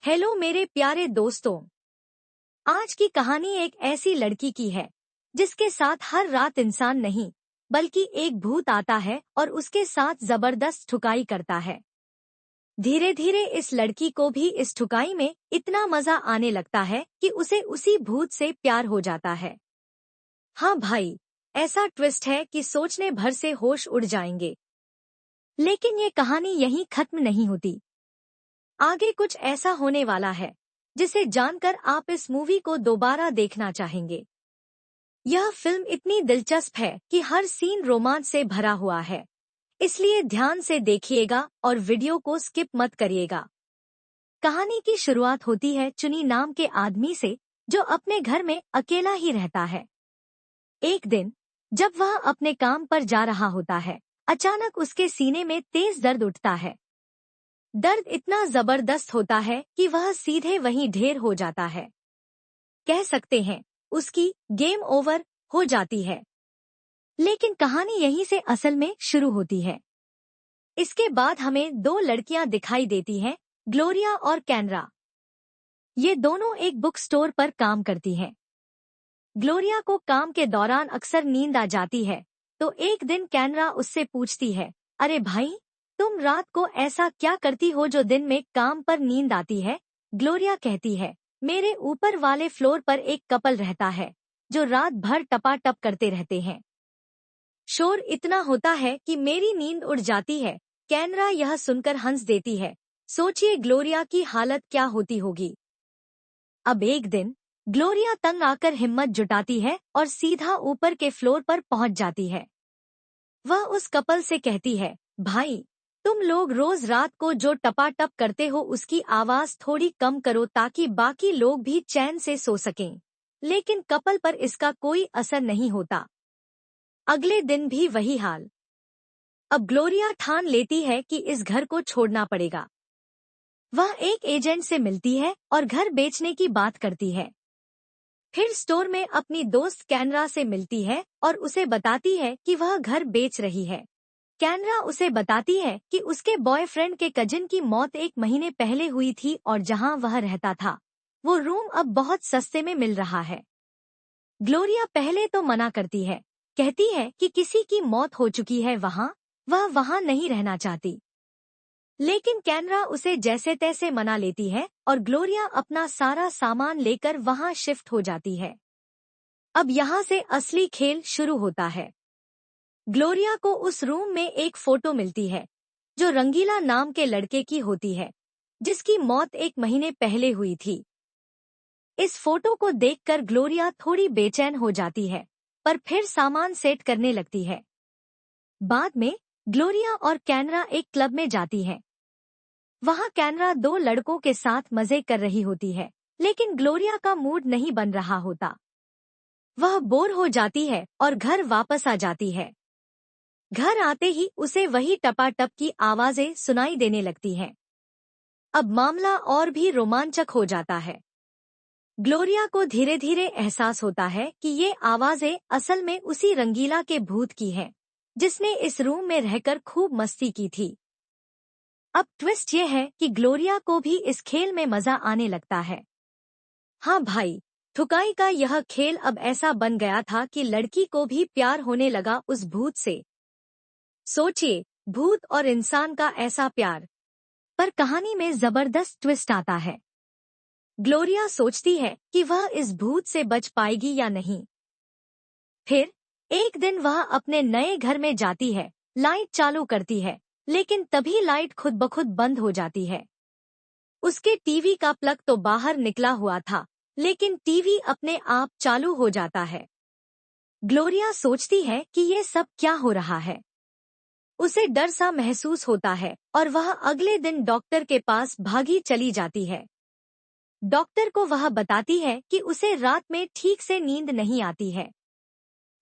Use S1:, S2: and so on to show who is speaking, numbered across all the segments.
S1: Hello मेरे प्यारे दोस्तों। आज की कहानी एक ऐसी लड़की की है जिसके साथ हर रात इंसान नहीं बल्कि एक भूत आता है और उसके साथ जबरदस्त ठुकाई करता है। धीरे धीरे इस लड़की को भी इस ठुकाई में इतना मजा आने लगता है कि उसे उसी भूत से प्यार हो जाता है। हाँ भाई, ऐसा ट्विस्ट है कि सोचने भर से होश उड़ जाएंगे। लेकिन ये कहानी यहीं खत्म नहीं होती। आगे कुछ ऐसा होने वाला है जिसे जानकर आप इस मूवी को दोबारा देखना चाहेंगे। यह फिल्म इतनी दिलचस्प है कि हर सीन रोमांच से भरा हुआ है, इसलिए ध्यान से देखिएगा और वीडियो को स्किप मत करिएगा। कहानी की शुरुआत होती है चुनी नाम के आदमी से जो अपने घर में अकेला ही रहता है। एक दिन जब वह अपने काम पर जा रहा होता है, अचानक उसके सीने में तेज दर्द उठता है। दर्द इतना जबरदस्त होता है कि वह सीधे वहीं ढेर हो जाता है। कह सकते हैं उसकी गेम ओवर हो जाती है। लेकिन कहानी यहीं से असल में शुरू होती है। इसके बाद हमें दो लड़कियां दिखाई देती हैं, ग्लोरिया और कैनरा। ये दोनों एक बुक स्टोर पर काम करती हैं। ग्लोरिया को काम के दौरान अक्सर नींद आ जाती है, तो एक दिन कैनरा उससे पूछती है, अरे भाई, तुम रात को ऐसा क्या करती हो जो दिन में काम पर नींद आती है? ग्लोरिया कहती है, मेरे ऊपर वाले फ्लोर पर एक कपल रहता है जो रात भर टपाटप करते रहते हैं। शोर इतना होता है कि मेरी नींद उड़ जाती है। कैनरा यह सुनकर हंस देती है। सोचिए ग्लोरिया की हालत क्या होती होगी। अब एक दिन ग्लोरिया तंग आकर हिम्मत जुटाती है और सीधा ऊपर के फ्लोर पर पहुंच जाती है। वह उस कपल से कहती है, भाई, तुम लोग रोज रात को जो टपाटप करते हो उसकी आवाज थोड़ी कम करो ताकि बाकी लोग भी चैन से सो सकें। लेकिन कपल पर इसका कोई असर नहीं होता। अगले दिन भी वही हाल। अब ग्लोरिया ठान लेती है कि इस घर को छोड़ना पड़ेगा। वह एक एजेंट से मिलती है और घर बेचने की बात करती है। फिर स्टोर में अपनी दोस्त कैनरा से मिलती है और उसे बताती है कि वह घर बेच रही है। कैनरा उसे बताती है कि उसके बॉयफ्रेंड के कजिन की मौत 1 महीने पहले हुई थी और जहां वह रहता था वो रूम अब बहुत सस्ते में मिल रहा है। ग्लोरिया पहले तो मना करती है, कहती है कि किसी की मौत हो चुकी है, वह वहां नहीं रहना चाहती। लेकिन कैनरा उसे जैसे तैसे मना लेती है और ग्लोरिया अपना सारा सामान लेकर वहां शिफ्ट हो जाती है। अब यहाँ से असली खेल शुरू होता है। ग्लोरिया को उस रूम में एक फोटो मिलती है जो रंगीला नाम के लड़के की होती है जिसकी मौत 1 महीने पहले हुई थी। इस फोटो को देखकर ग्लोरिया थोड़ी बेचैन हो जाती है, पर फिर सामान सेट करने लगती है। बाद में ग्लोरिया और कैनरा एक क्लब में जाती हैं। वहां कैनरा दो लड़कों के साथ मजे कर रही होती है, लेकिन ग्लोरिया का मूड नहीं बन रहा होता। वह बोर हो जाती है और घर वापस आ जाती है। घर आते ही उसे वही टपाटप की आवाजें सुनाई देने लगती हैं। अब मामला और भी रोमांचक हो जाता है। ग्लोरिया को धीरे धीरे एहसास होता है कि ये आवाजें असल में उसी रंगीला के भूत की हैं, जिसने इस रूम में रहकर खूब मस्ती की थी। अब ट्विस्ट ये है कि ग्लोरिया को भी इस खेल में मजा आने लगता है। हाँ भाई, ठुकाई का यह खेल अब ऐसा बन गया था कि लड़की को भी प्यार होने लगा उस भूत से। सोचिए, भूत और इंसान का ऐसा प्यार। पर कहानी में जबरदस्त ट्विस्ट आता है। ग्लोरिया सोचती है कि वह इस भूत से बच पाएगी या नहीं। फिर एक दिन वह अपने नए घर में जाती है, लाइट चालू करती है, लेकिन तभी लाइट खुद ब खुद बंद हो जाती है। उसके टीवी का प्लग तो बाहर निकला हुआ था, लेकिन टीवी अपने आप चालू हो जाता है। ग्लोरिया सोचती है कि ये सब क्या हो रहा है। उसे डर सा महसूस होता है और वह अगले दिन डॉक्टर के पास भागी चली जाती है। डॉक्टर को वह बताती है कि उसे रात में ठीक से नींद नहीं आती है।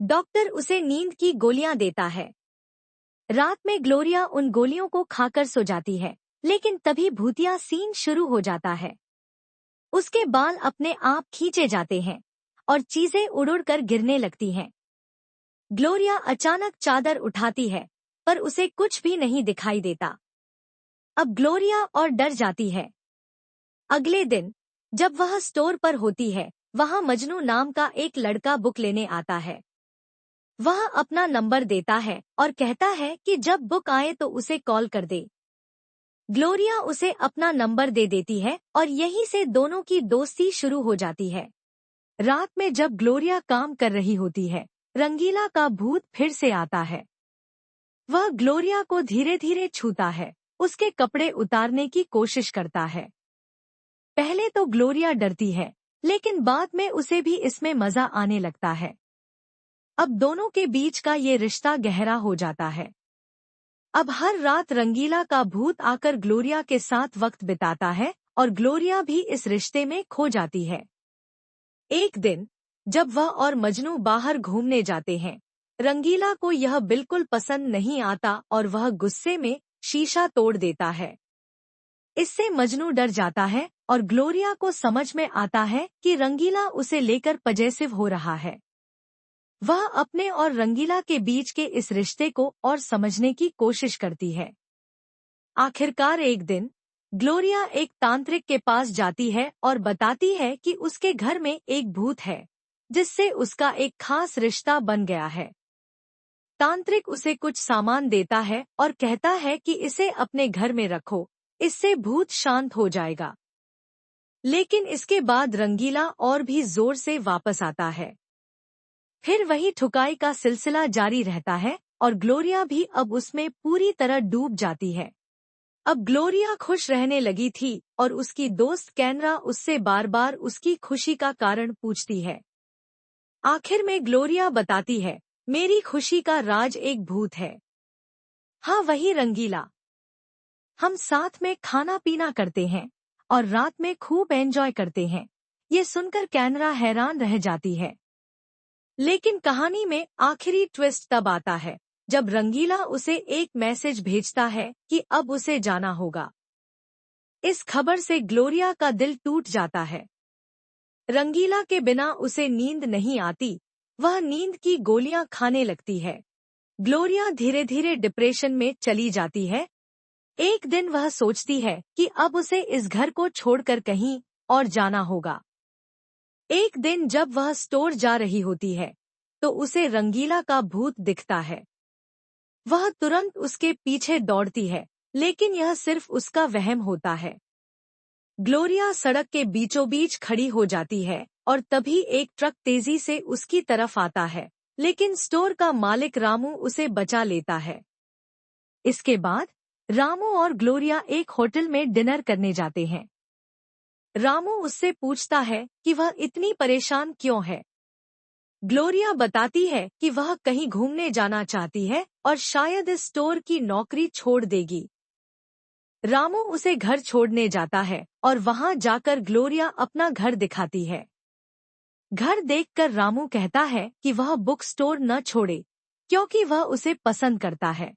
S1: डॉक्टर उसे नींद की गोलियां देता है। रात में ग्लोरिया उन गोलियों को खाकर सो जाती है, लेकिन तभी भूतिया सीन शुरू हो जाता है। उसके बाल अपने आप खींचे जाते हैं और चीजें उड़ उड़ कर गिरने लगती हैं। ग्लोरिया अचानक चादर उठाती है, पर उसे कुछ भी नहीं दिखाई देता। अब ग्लोरिया और डर जाती है। अगले दिन जब वह स्टोर पर होती है, वहाँ मजनू नाम का एक लड़का बुक लेने आता है। वह अपना नंबर देता है और कहता है कि जब बुक आए तो उसे कॉल कर दे। ग्लोरिया उसे अपना नंबर दे देती है और यहीं से दोनों की दोस्ती शुरू हो जाती है। रात में जब ग्लोरिया काम कर रही होती है, रंगीला का भूत फिर से आता है। वह ग्लोरिया को धीरे धीरे छूता है, उसके कपड़े उतारने की कोशिश करता है। पहले तो ग्लोरिया डरती है, लेकिन बाद में उसे भी इसमें मजा आने लगता है। अब दोनों के बीच का ये रिश्ता गहरा हो जाता है। अब हर रात रंगीला का भूत आकर ग्लोरिया के साथ वक्त बिताता है और ग्लोरिया भी इस रिश्ते में खो जाती है। एक दिन जब वह और मजनू बाहर घूमने जाते हैं, रंगीला को यह बिल्कुल पसंद नहीं आता और वह गुस्से में शीशा तोड़ देता है। इससे मजनू डर जाता है और ग्लोरिया को समझ में आता है कि रंगीला उसे लेकर पजेसिव हो रहा है। वह अपने और रंगीला के बीच के इस रिश्ते को और समझने की कोशिश करती है। आखिरकार एक दिन ग्लोरिया एक तांत्रिक के पास जाती है और बताती है कि उसके घर में एक भूत है, जिससे उसका एक खास रिश्ता बन गया है। तांत्रिक उसे कुछ सामान देता है और कहता है कि इसे अपने घर में रखो, इससे भूत शांत हो जाएगा। लेकिन इसके बाद रंगीला और भी जोर से वापस आता है। फिर वही ठुकाई का सिलसिला जारी रहता है और ग्लोरिया भी अब उसमें पूरी तरह डूब जाती है। अब ग्लोरिया खुश रहने लगी थी और उसकी दोस्त कैनरा उससे बार बार उसकी खुशी का कारण पूछती है। आखिर में ग्लोरिया बताती है, मेरी खुशी का राज एक भूत है। हाँ, वही रंगीला। हम साथ में खाना पीना करते हैं और रात में खूब एंजॉय करते हैं। ये सुनकर कैनरा हैरान रह जाती है। लेकिन कहानी में आखिरी ट्विस्ट तब आता है जब रंगीला उसे एक मैसेज भेजता है कि अब उसे जाना होगा। इस खबर से ग्लोरिया का दिल टूट जाता है। रंगीला के बिना उसे नींद नहीं आती, वह नींद की गोलियां खाने लगती है। ग्लोरिया धीरे धीरे डिप्रेशन में चली जाती है। एक दिन वह सोचती है कि अब उसे इस घर को छोड़कर कहीं और जाना होगा। एक दिन जब वह स्टोर जा रही होती है, तो उसे रंगीला का भूत दिखता है। वह तुरंत उसके पीछे दौड़ती है, लेकिन यह सिर्फ उसका वहम होता है। ग्लोरिया सड़क के बीचों बीच खड़ी हो जाती है और तभी एक ट्रक तेजी से उसकी तरफ आता है, लेकिन स्टोर का मालिक रामू उसे बचा लेता है। इसके बाद रामू और ग्लोरिया एक होटल में डिनर करने जाते हैं। रामू उससे पूछता है कि वह इतनी परेशान क्यों है। ग्लोरिया बताती है कि वह कहीं घूमने जाना चाहती है और शायद इस स्टोर की नौकरी छोड़ देगी। रामू उसे घर छोड़ने जाता है और वहां जाकर ग्लोरिया अपना घर दिखाती है। घर देखकर रामू कहता है कि वह बुक स्टोर न छोड़े, क्योंकि वह उसे पसंद करता है।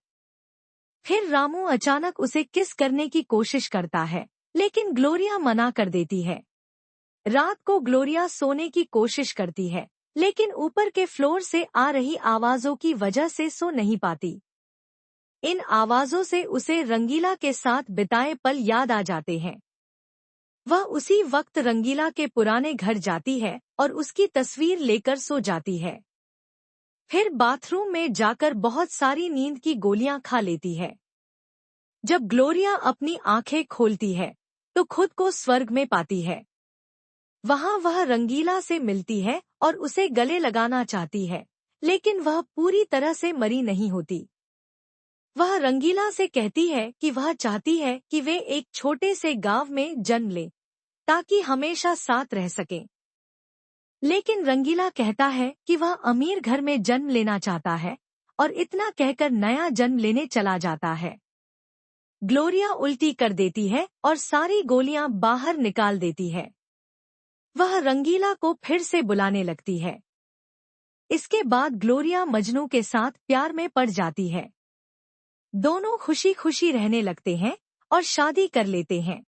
S1: फिर रामू अचानक उसे किस करने की कोशिश करता है, लेकिन ग्लोरिया मना कर देती है। रात को ग्लोरिया सोने की कोशिश करती है, लेकिन ऊपर के फ्लोर से आ रही आवाजों की वजह से सो नहीं पाती। इन आवाजों से उसे रंगीला के साथ बिताए पल याद आ जाते हैं। वह उसी वक्त रंगीला के पुराने घर जाती है और उसकी तस्वीर लेकर सो जाती है। फिर बाथरूम में जाकर बहुत सारी नींद की गोलियां खा लेती है। जब ग्लोरिया अपनी आंखें खोलती है, तो खुद को स्वर्ग में पाती है। वहां वह रंगीला से मिलती है और उसे गले लगाना चाहती है, लेकिन वह पूरी तरह से मरी नहीं होती। वह रंगीला से कहती है कि वह चाहती है कि वे एक छोटे से गांव में जन्म लें, ताकि हमेशा साथ रह सकें। लेकिन रंगीला कहता है कि वह अमीर घर में जन्म लेना चाहता है और इतना कहकर नया जन्म लेने चला जाता है। ग्लोरिया उल्टी कर देती है और सारी गोलियां बाहर निकाल देती है। वह रंगीला को फिर से बुलाने लगती है। इसके बाद ग्लोरिया मजनू के साथ प्यार में पड़ जाती है। दोनों खुशी खुशी रहने लगते हैं और शादी कर लेते हैं।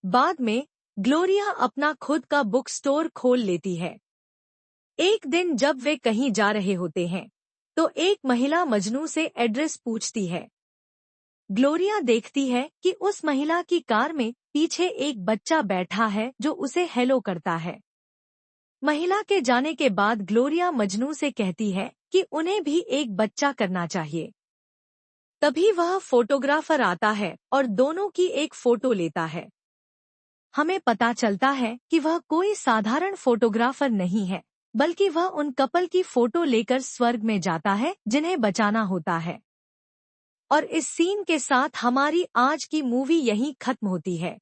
S1: बाद में ग्लोरिया अपना खुद का बुक स्टोर खोल लेती है। एक दिन जब वे कहीं जा रहे होते हैं, तो एक महिला मजनू से एड्रेस पूछती है। ग्लोरिया देखती है कि उस महिला की कार में पीछे एक बच्चा बैठा है जो उसे हेलो करता है। महिला के जाने के बाद ग्लोरिया मजनू से कहती है कि उन्हें भी एक बच्चा करना चाहिए। तभी वह फोटोग्राफर आता है और दोनों की एक फोटो लेता है। हमें पता चलता है कि वह कोई साधारण फोटोग्राफर नहीं है, बल्कि वह उन कपल की फोटो लेकर स्वर्ग में जाता है जिन्हें बचाना होता है। और इस सीन के साथ हमारी आज की मूवी यहीं खत्म होती है।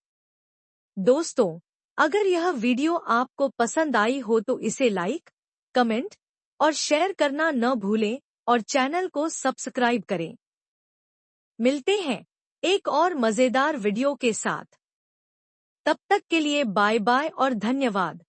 S1: दोस्तों, अगर यह वीडियो आपको पसंद आई हो तो इसे लाइक, कमेंट और शेयर करना न भूलें और चैनल को सब्सक्राइब करें। मिलते हैं एक और मजेदार वीडियो के साथ। तब तक के लिए बाय बाय और धन्यवाद।